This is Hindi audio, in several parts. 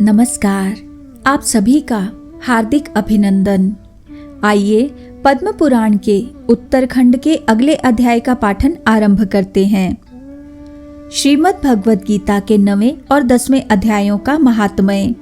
नमस्कार, आप सभी का हार्दिक अभिनंदन। आइए पद्म पुराण के उत्तरखंड के अगले अध्याय का पाठन आरंभ करते हैं। श्रीमद् भगवद गीता के 9वें और 10वें अध्यायों का महात्म्य।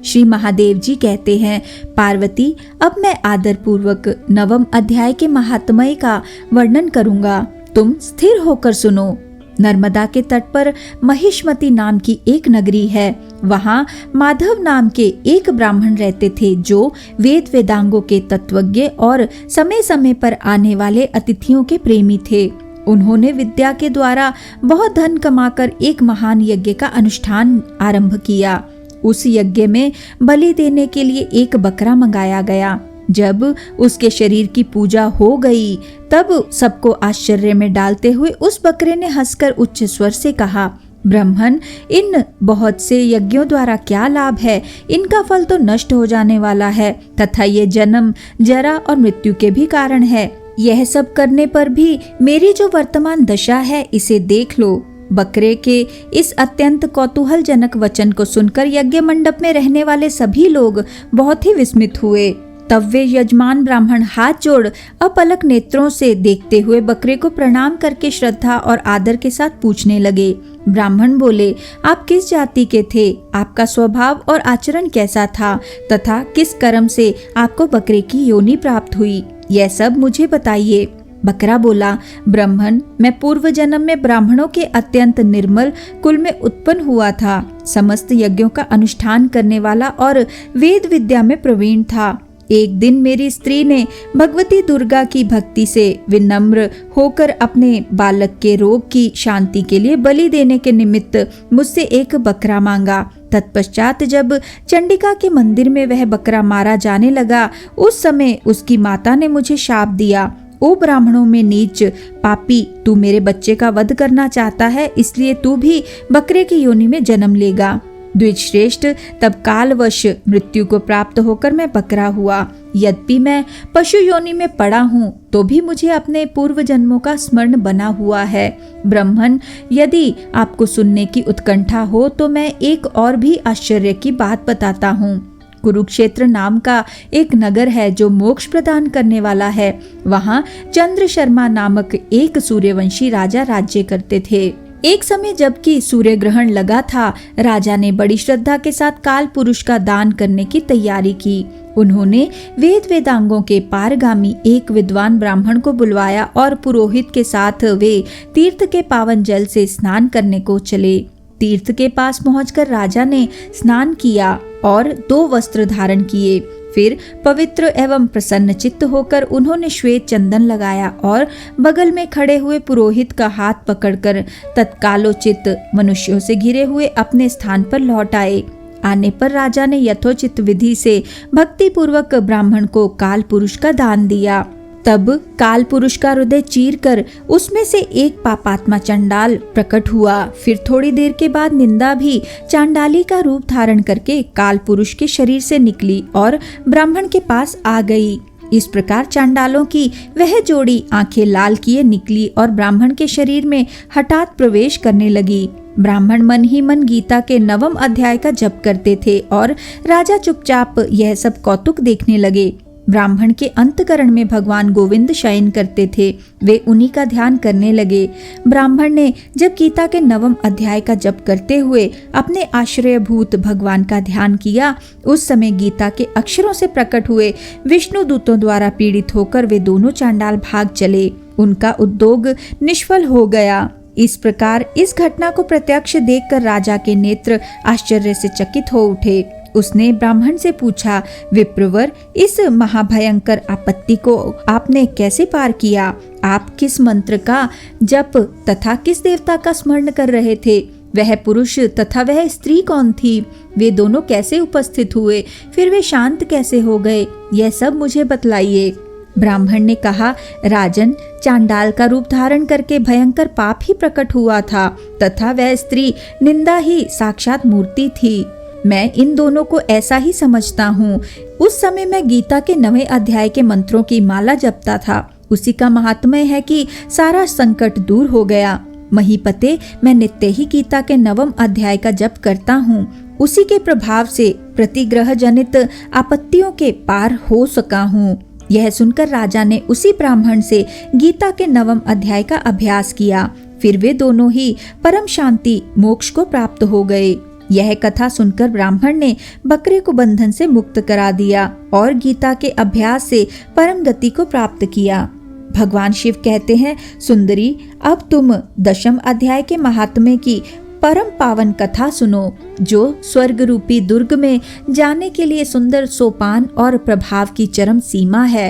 श्री महादेव जी कहते हैं, पार्वती, अब मैं आदर पूर्वक 9वें अध्याय के महात्म्य का वर्णन करूंगा, तुम स्थिर होकर सुनो। नर्मदा के तट पर महिष्मती नाम की एक नगरी है। वहाँ माधव नाम के एक ब्राह्मण रहते थे जो वेद वेदांगों के तत्वज्ञ और समय समय पर आने वाले अतिथियों के प्रेमी थे। उन्होंने विद्या के द्वारा बहुत धन कमाकर एक महान यज्ञ का अनुष्ठान आरंभ किया। उस यज्ञ में बलि देने के लिए एक बकरा मंगाया गया। जब उसके शरीर की पूजा हो गई तब सबको आश्चर्य में डालते हुए उस बकरे ने हंसकर उच्च स्वर से कहा, ब्राह्मण, इन बहुत से यज्ञों द्वारा क्या लाभ है? इनका फल तो नष्ट हो जाने वाला है तथा ये जन्म, जरा और मृत्यु के भी कारण है। यह सब करने पर भी मेरी जो वर्तमान दशा है इसे देख लो। बकरे के इस अत्यंत कौतूहलजनक वचन को सुनकर यज्ञ मंडप में रहने वाले सभी लोग बहुत ही विस्मित हुए। तब वे यजमान ब्राह्मण हाथ जोड़ अपलक नेत्रों से देखते हुए बकरे को प्रणाम करके श्रद्धा और आदर के साथ पूछने लगे। ब्राह्मण बोले, आप किस जाति के थे? आपका स्वभाव और आचरण कैसा था तथा किस कर्म से आपको बकरे की योनि प्राप्त हुई? यह सब मुझे बताइए। बकरा बोला, ब्राह्मण, मैं पूर्व जन्म में ब्राह्मणों के अत्यंत निर्मल कुल में उत्पन्न हुआ था। समस्त यज्ञों का अनुष्ठान करने वाला और वेद विद्या में प्रवीण था। एक दिन मेरी स्त्री ने भगवती दुर्गा की भक्ति से विनम्र होकर अपने बालक के रोग की शांति के लिए बलि देने के निमित्त मुझसे एक बकरा मांगा। तत्पश्चात जब चंडिका के मंदिर में वह बकरा मारा जाने लगा, उस समय उसकी माता ने मुझे शाप दिया, ओ ब्राह्मणों में नीच पापी, तू मेरे बच्चे का वध करना चाहता है, इसलिए तू भी बकरे की योनि में जन्म लेगा। द्विजश्रेष्ठ, तब कालवश मृत्यु को प्राप्त होकर मैं बकरा हुआ। यद्यपि मैं पशु योनि में पड़ा हूँ तो भी मुझे अपने पूर्व जन्मों का स्मरण बना हुआ है। ब्राह्मण, यदि आपको सुनने की उत्कंठा हो तो मैं एक और भी आश्चर्य की बात बताता हूँ। कुरुक्षेत्र नाम का एक नगर है जो मोक्ष प्रदान करने वाला है। वहाँ चंद्र शर्मा नामक एक सूर्यवंशी राजा राज्य करते थे। एक समय जबकि सूर्य ग्रहण लगा था, राजा ने बड़ी श्रद्धा के साथ काल पुरुष का दान करने की तैयारी की। उन्होंने वेद वेदांगों के पारगामी एक विद्वान ब्राह्मण को बुलवाया और पुरोहित के साथ वे तीर्थ के पावन जल से स्नान करने को चले। तीर्थ के पास पहुंचकर राजा ने स्नान किया और 2 वस्त्र धारण किए। फिर पवित्र एवं प्रसन्न चित्त होकर उन्होंने श्वेत चंदन लगाया और बगल में खड़े हुए पुरोहित का हाथ पकड़कर तत्कालोचित मनुष्यों से घिरे हुए अपने स्थान पर लौट आए। आने पर राजा ने यथोचित विधि से भक्ति पूर्वक ब्राह्मण को काल पुरुष का दान दिया। तब काल पुरुष का हृदय चीर कर उसमें से एक पापात्मा चंडाल प्रकट हुआ। फिर थोड़ी देर के बाद निंदा भी चांडाली का रूप धारण करके काल पुरुष के शरीर से निकली और ब्राह्मण के पास आ गई। इस प्रकार चांडालों की वह जोड़ी आंखें लाल किए निकली और ब्राह्मण के शरीर में हठात प्रवेश करने लगी। ब्राह्मण मन ही मन गीता के 9वें अध्याय का जप करते थे और राजा चुपचाप यह सब कौतुक देखने लगे। ब्राह्मण के अंतकरण में भगवान गोविंद शयन करते थे, वे उन्हीं का ध्यान करने लगे। ब्राह्मण ने जब गीता के 9वें अध्याय का जप करते हुए अपने आश्रयभूत भगवान का ध्यान किया, उस समय गीता के अक्षरों से प्रकट हुए विष्णु दूतों द्वारा पीड़ित होकर वे दोनों चांडाल भाग चले। उनका उद्योग निष्फल हो गया। इस प्रकार इस घटना को प्रत्यक्ष देखकर राजा के नेत्र आश्चर्य से चकित हो उठे। उसने ब्राह्मण से पूछा, विप्रवर, इस महाभयंकर आपत्ति को आपने कैसे पार किया? आप किस मंत्र का जप तथा किस देवता का स्मरण कर रहे थे? वह पुरुष तथा वह स्त्री कौन थी? वे दोनों कैसे उपस्थित हुए? फिर वे शांत कैसे हो गए? यह सब मुझे बतलाइए। ब्राह्मण ने कहा, राजन, चांडाल का रूप धारण करके भयंकर पाप ही प्रकट हुआ था तथा वह स्त्री निंदा ही साक्षात मूर्ति थी। मैं इन दोनों को ऐसा ही समझता हूँ। उस समय मैं गीता के 9वें अध्याय के मंत्रों की माला जपता था। उसी का महात्म्य है कि सारा संकट दूर हो गया। महीपते, मैं नित्य ही गीता के 9वें अध्याय का जप करता हूँ। उसी के प्रभाव से प्रतिग्रह जनित आपत्तियों के पार हो सका हूँ। यह सुनकर राजा ने उसी ब्राह्मण से गीता के 9वें अध्याय का अभ्यास किया। फिर वे दोनों ही परम शांति मोक्ष को प्राप्त हो गए। यह कथा सुनकर ब्राह्मण ने बकरे को बंधन से मुक्त करा दिया और गीता के अभ्यास से परम गति को प्राप्त किया। भगवान शिव कहते हैं, सुंदरी, अब तुम 10वें अध्याय के महात्म्य की परम पावन कथा सुनो, जो स्वर्ग रूपी दुर्ग में जाने के लिए सुंदर सोपान और प्रभाव की चरम सीमा है।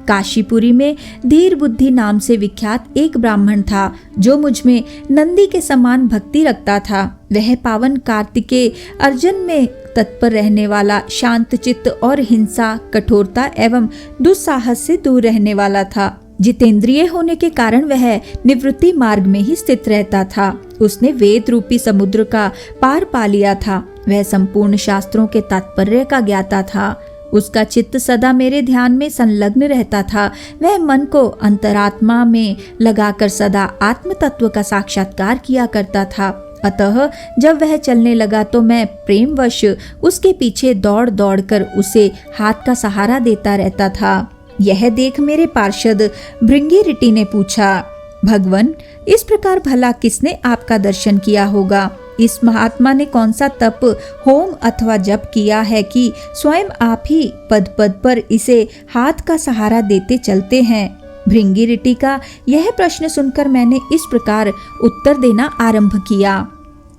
काशीपुरी में धीर बुद्धि नाम से विख्यात एक ब्राह्मण था, जो मुझ में नंदी के समान भक्ति रखता था। वह पावन कार्तिकेय अर्जुन में तत्पर रहने वाला, शांत चित्त और हिंसा, कठोरता एवं दुस्साहस से दूर रहने वाला था। जितेंद्रिय होने के कारण वह निवृत्ति मार्ग में ही स्थित रहता था। उसने वेद रूपी समुद्र का पार पा लिया था। वह संपूर्ण शास्त्रों के तात्पर्य का ज्ञाता था। उसका चित्त सदा मेरे ध्यान में संलग्न रहता था। वह मन को अंतरात्मा में लगाकर सदा आत्म तत्व का साक्षात्कार किया करता था। अतः जब वह चलने लगा तो मैं प्रेमवश उसके पीछे दौड़ दौड़ कर उसे हाथ का सहारा देता रहता था। यह देख मेरे पार्षद भृंगीरटी ने पूछा, भगवन, इस प्रकार भला किसने आपका दर्शन किया होगा? इस महात्मा ने कौन सा तप, होम अथवा जप किया है कि स्वयं आप ही पद पद पर इसे हाथ का सहारा देते चलते हैं? भृंगीरटी का यह प्रश्न सुनकर मैंने इस प्रकार उत्तर देना आरंभ किया।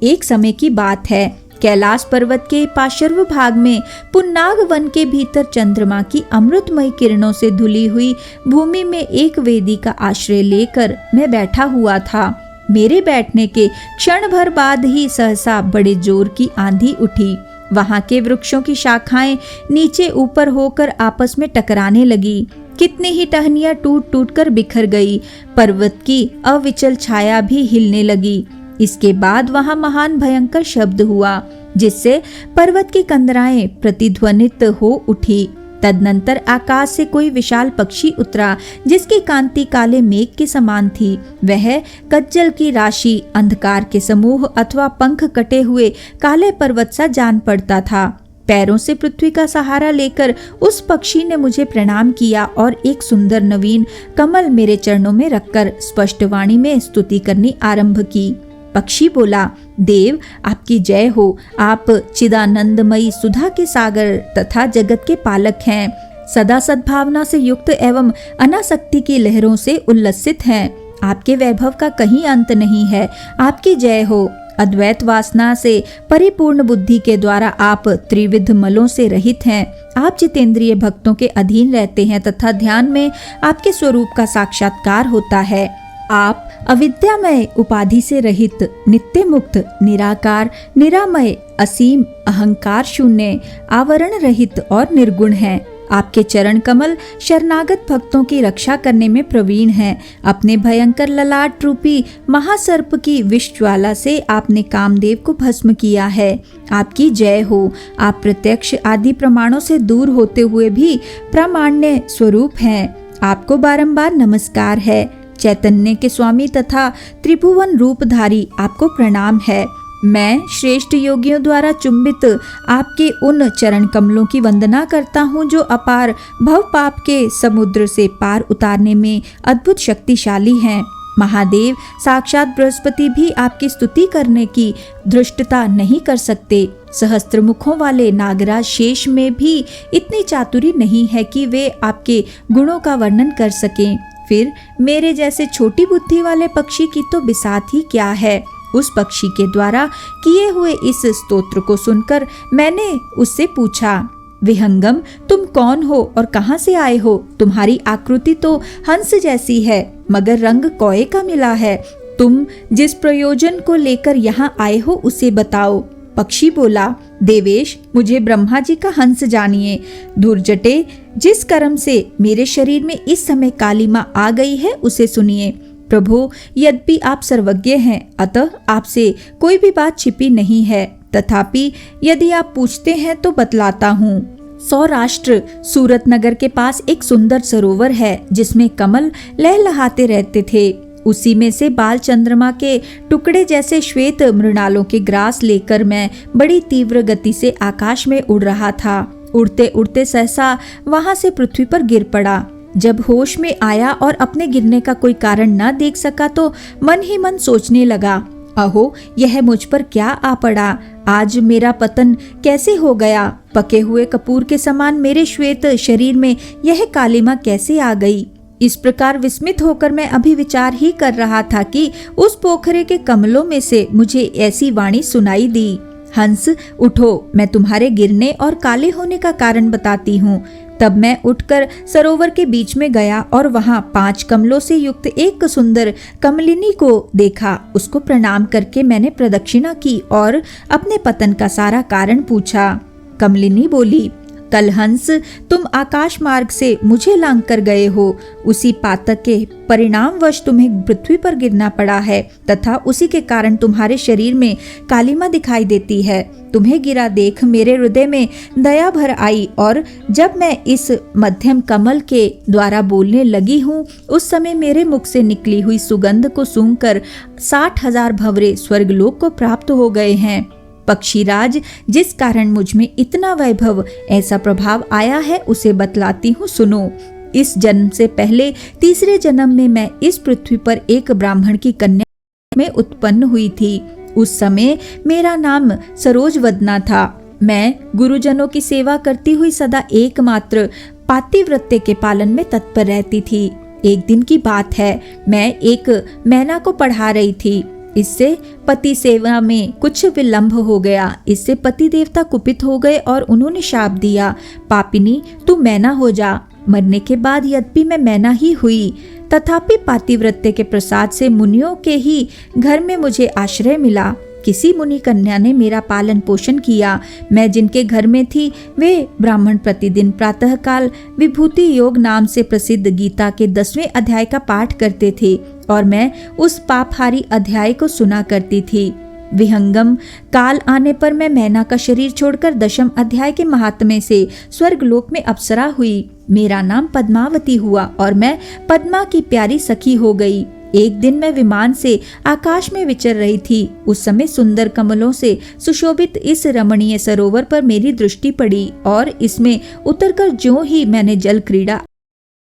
एक समय की बात है, कैलाश पर्वत के पार्श्व भाग में पुन्नाग वन के भीतर चंद्रमा की अमृतमयी किरणों से धुली हुई भूमि में एक वेदी का आश्रय लेकर मैं बैठा हुआ था। मेरे बैठने के क्षण भर बाद ही सहसा बड़े जोर की आंधी उठी। वहां के वृक्षों की शाखाएं नीचे ऊपर होकर आपस में टकराने लगी। कितनी ही टहनियां टूट टूट कर बिखर गई। पर्वत की अविचल छाया भी हिलने लगी। इसके बाद वहां महान भयंकर शब्द हुआ, जिससे पर्वत की कंदराएं प्रतिध्वनित हो उठी। तदनंतर आकाश से कोई विशाल पक्षी उतरा, जिसकी कांति काले मेघ के समान थी। वह कज्जल की राशि, अंधकार के समूह अथवा पंख कटे हुए काले पर्वत सा जान पड़ता था। पैरों से पृथ्वी का सहारा लेकर उस पक्षी ने मुझे प्रणाम किया और एक सुंदर नवीन कमल मेरे चरणों में रखकर स्पष्ट वाणी में स्तुति करनी आरंभ की। पक्षी बोला, देव, आपकी जय हो। आप चिदानंदमयी सुधा के सागर तथा जगत के पालक हैं। सदा सद्भावना से युक्त एवं अनासक्ति की लहरों से उल्लसित हैं। आपके वैभव का कहीं अंत नहीं है। आपकी जय हो। अद्वैत वासना से परिपूर्ण बुद्धि के द्वारा आप त्रिविध मलों से रहित हैं। आप जितेंद्रिय भक्तों के अधीन रहते हैं तथा ध्यान में आपके स्वरूप का साक्षात्कार होता है। आप अविद्यामय, उपाधि से रहित, नित्य मुक्त, निराकार, निरामय, असीम, अहंकार शून्य, आवरण रहित और निर्गुण हैं। आपके चरण कमल शरणागत भक्तों की रक्षा करने में प्रवीण हैं। अपने भयंकर ललाट रूपी महासर्प की विष ज्वाला से आपने कामदेव को भस्म किया है। आपकी जय हो। आप प्रत्यक्ष आदि प्रमाणों से दूर होते हुए भी प्रामाण्य स्वरूप हैं। आपको बारंबार नमस्कार है। चैतन्य के स्वामी तथा त्रिभुवन रूपधारी, आपको प्रणाम है। मैं श्रेष्ठ योगियों द्वारा चुंबित आपके उन चरण कमलों की वंदना करता हूँ, जो अपार भव पाप के समुद्र से पार उतारने में अद्भुत शक्तिशाली हैं। महादेव साक्षात बृहस्पति भी आपकी स्तुति करने की धृष्टता नहीं कर सकते। सहस्त्र मुखों वाले नागराज शेष में भी इतनी चातुरी नहीं है कि वे आपके गुणों का वर्णन कर सकें। फिर मेरे जैसे छोटी बुद्धि वाले पक्षी की तो बिसात ही क्या है। उस पक्षी के द्वारा किए हुए इस स्तोत्र को सुनकर मैंने उससे पूछा, विहंगम, तुम कौन हो और कहां से आए हो? तुम्हारी आकृति तो हंस जैसी है, मगर रंग कौए का मिला है। तुम जिस प्रयोजन को लेकर यहाँ आए हो उसे बताओ। पक्षी बोला, देवेश, मुझे ब्रह्मा जी का हंस जानिए। धुर्जटे, जिस कर्म से मेरे शरीर में इस समय कालिमा आ गई है उसे सुनिए। प्रभु, यद्यपि आप सर्वज्ञ हैं, अतः आपसे कोई भी बात छिपी नहीं है। तथापि यदि आप पूछते हैं तो बतलाता हूँ। सौराष्ट्र सूरत नगर के पास एक सुंदर सरोवर है, जिसमें कमल लहलहाते रहते थे। उसी में से बाल चंद्रमा के टुकड़े जैसे श्वेत मृणालों के ग्रास लेकर मैं बड़ी तीव्र गति से आकाश में उड़ रहा था। उड़ते उड़ते सहसा वहां से पृथ्वी पर गिर पड़ा। जब होश में आया और अपने गिरने का कोई कारण न देख सका तो मन ही मन सोचने लगा, अहो यह मुझ पर क्या आ पड़ा, आज मेरा पतन कैसे हो गया, पके हुए कपूर के समान मेरे श्वेत शरीर में यह कालिमा कैसे आ गई। इस प्रकार विस्मित होकर मैं अभी विचार ही कर रहा था कि उस पोखरे के कमलों में से मुझे ऐसी वाणी सुनाई दी, हंस उठो, मैं तुम्हारे गिरने और काले होने का कारण बताती हूँ। तब मैं उठकर सरोवर के बीच में गया और वहाँ 5 कमलों से युक्त एक सुंदर कमलिनी को देखा। उसको प्रणाम करके मैंने प्रदक्षिणा की और अपने पतन का सारा कारण पूछा। कमलिनी बोली, कल हंस तुम आकाश मार्ग से मुझे लांग कर गए हो, उसी पातक के परिणामवश तुम्हें पृथ्वी पर गिरना पड़ा है तथा उसी के कारण तुम्हारे शरीर में कालिमा दिखाई देती है। तुम्हें गिरा देख मेरे हृदय में दया भर आई और जब मैं इस मध्यम कमल के द्वारा बोलने लगी हूँ उस समय मेरे मुख से निकली हुई सुगंध को सूंघकर 60,000 भंवरे स्वर्गलोक को प्राप्त हो गए हैं। पक्षीराज, जिस कारण मुझ में इतना वैभव ऐसा प्रभाव आया है उसे बतलाती हूँ, सुनो। इस जन्म से पहले तीसरे जन्म में मैं इस पृथ्वी पर एक ब्राह्मण की कन्या में उत्पन्न हुई थी। उस समय मेरा नाम सरोजवदना था। मैं गुरुजनों की सेवा करती हुई सदा एकमात्र पातिव्रत्य के पालन में तत्पर रहती थी। एक दिन की बात है, मैं एक मैना को पढ़ा रही थी। इससे पति सेवा में कुछ विलंब हो गया। इससे पति देवता कुपित हो गए और उन्होंने शाप दिया, पापिनी तू मैना हो जा। मरने के बाद यद्यपि मैं मैना ही हुई, तथापि पातिव्रत्य के प्रसाद से मुनियों के ही घर में मुझे आश्रय मिला। किसी मुनि कन्या ने मेरा पालन पोषण किया। मैं जिनके घर में थी वे ब्राह्मण प्रतिदिन प्रातःकाल विभूति योग नाम से प्रसिद्ध गीता के 10वें अध्याय का पाठ करते थे और मैं उस पापहारी अध्याय को सुना करती थी। विहंगम काल आने पर मैं मैना का शरीर छोड़कर 10वें अध्याय के महात्म्य से स्वर्गलोक में अप्सरा हुई। मेरा नाम पद्मावती हुआ और मैं पद्मा की प्यारी सखी हो गई। एक दिन मैं विमान से आकाश में विचर रही थी। उस समय सुंदर कमलों से सुशोभित इस रमणीय सरोवर पर मेरी दृष्टि पड़ी और इसमें उतरकर ज्यों ही मैंने जल क्रीड़ा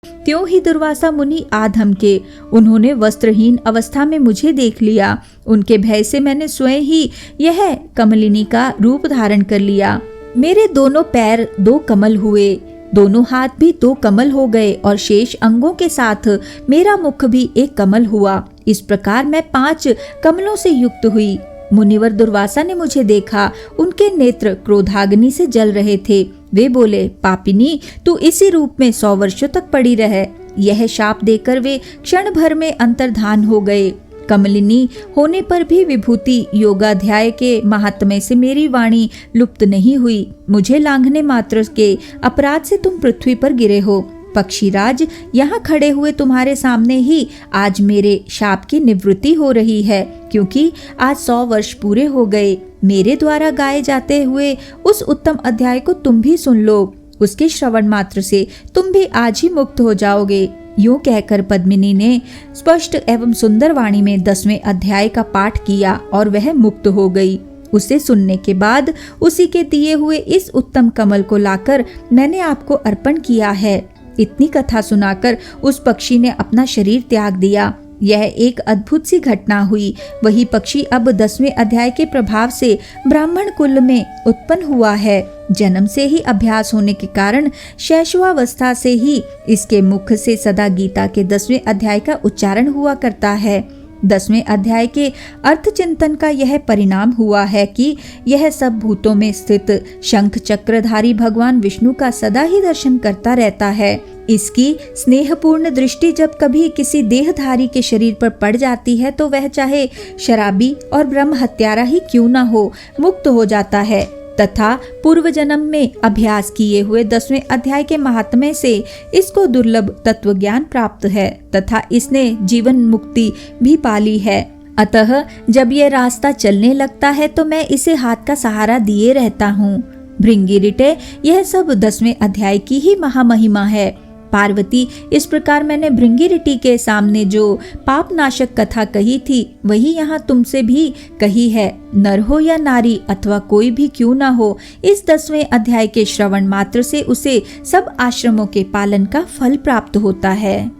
त्यों ही दुर्वासा मुनि आ धमके। उन्होंने वस्त्रहीन अवस्था में मुझे देख लिया। उनके भय से मैंने स्वयं ही यह कमलिनी का रूप धारण कर लिया। मेरे दोनों पैर 2 कमल हुए, दोनों हाथ भी 2 कमल हो गए और शेष अंगों के साथ मेरा मुख भी एक कमल हुआ। इस प्रकार मैं 5 कमलों से युक्त हुई। मुनिवर दुर्वासा ने मुझे देखा। उनके नेत्र क्रोधाग्नि से जल रहे थे। वे बोले, पापिनी तू इसी रूप में 100 वर्षों तक पड़ी रहे। यह शाप देकर वे क्षण भर में अंतर्धान हो गए। कमलिनी होने पर भी विभूति योगाध्याय के महात्म्य से मेरी वाणी लुप्त नहीं हुई। मुझे लांघने मात्र के अपराध से तुम पृथ्वी पर गिरे हो। पक्षीराज, यहाँ खड़े हुए तुम्हारे सामने ही आज मेरे शाप की निवृत्ति हो रही है, क्योंकि आज 100 वर्ष पूरे हो गए। मेरे द्वारा गाए जाते हुए उस उत्तम अध्याय को तुम भी सुन लो। उसके श्रवण मात्र से तुम भी आज ही मुक्त हो जाओगे। यूं कहकर पद्मिनी ने स्पष्ट एवं सुंदर वाणी में 10वें अध्याय का पाठ किया और वह मुक्त हो गई। उसे सुनने के बाद उसी के दिए हुए इस उत्तम कमल को लाकर मैंने आपको अर्पण किया है। इतनी कथा सुनाकर उस पक्षी ने अपना शरीर त्याग दिया। यह एक अद्भुत सी घटना हुई। वही पक्षी अब 10वें अध्याय के प्रभाव से ब्राह्मण कुल में उत्पन्न हुआ है। जन्म से ही अभ्यास होने के कारण शैशवावस्था से ही इसके मुख से सदा गीता के 10वें अध्याय का उच्चारण हुआ करता है। 10वें अध्याय के अर्थ चिंतन का यह परिणाम हुआ है कि यह सब भूतों में स्थित शंख चक्रधारी भगवान विष्णु का सदा ही दर्शन करता रहता है। इसकी स्नेहपूर्ण दृष्टि जब कभी किसी देहधारी के शरीर पर पड़ जाती है तो वह चाहे शराबी और ब्रह्म हत्यारा ही क्यों न हो, मुक्त हो जाता है तथा पूर्व जन्म में अभ्यास किए हुए 10वें अध्याय के महात्म्य से इसको दुर्लभ तत्व ज्ञान प्राप्त है तथा इसने जीवन मुक्ति भी पाली है। अतः जब ये रास्ता चलने लगता है तो मैं इसे हाथ का सहारा दिए रहता हूँ। भृंगी रिटे, यह सब 10वें अध्याय की ही महामहिमा है। पार्वती, इस प्रकार मैंने भृंगी के सामने जो पापनाशक कथा कही थी वही यहाँ तुमसे भी कही है। नर हो या नारी अथवा कोई भी क्यों ना हो, इस 10वें अध्याय के श्रवण मात्र से उसे सब आश्रमों के पालन का फल प्राप्त होता है।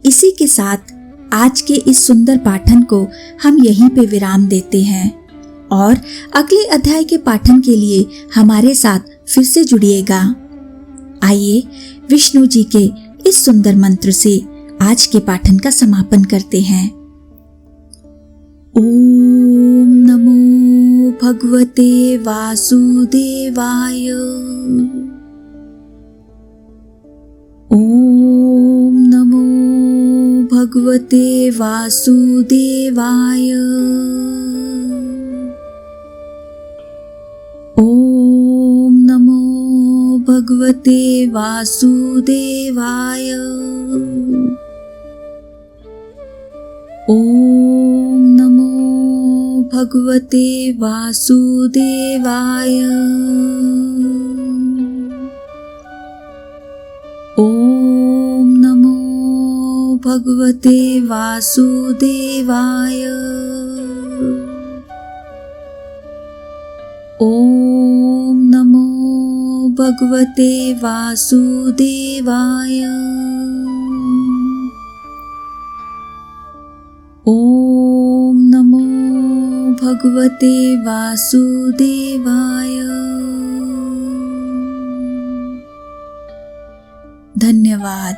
इसी के साथ आज के इस सुंदर पाठन को हम यहीं पे विराम देते हैं और अगले अध्याय के पाठन के लिए हमारे साथ फिर से जुड़िएगा। आइए विष्णु जी के इस सुंदर मंत्र से आज के पाठन का समापन करते हैं। ओम नमो भगवते वासुदेवाय। ओम नमो भगवते वासुदेवाय। ओम नमो भगवते वासुदेवाय। ओम नमो भगवते वासुदेवाय। ओम नमो भगवते वासुदेवाय। ओम नमो भगवते वासुदेवाय। ओम नमो भगवते वासुदेवाय। धन्यवाद।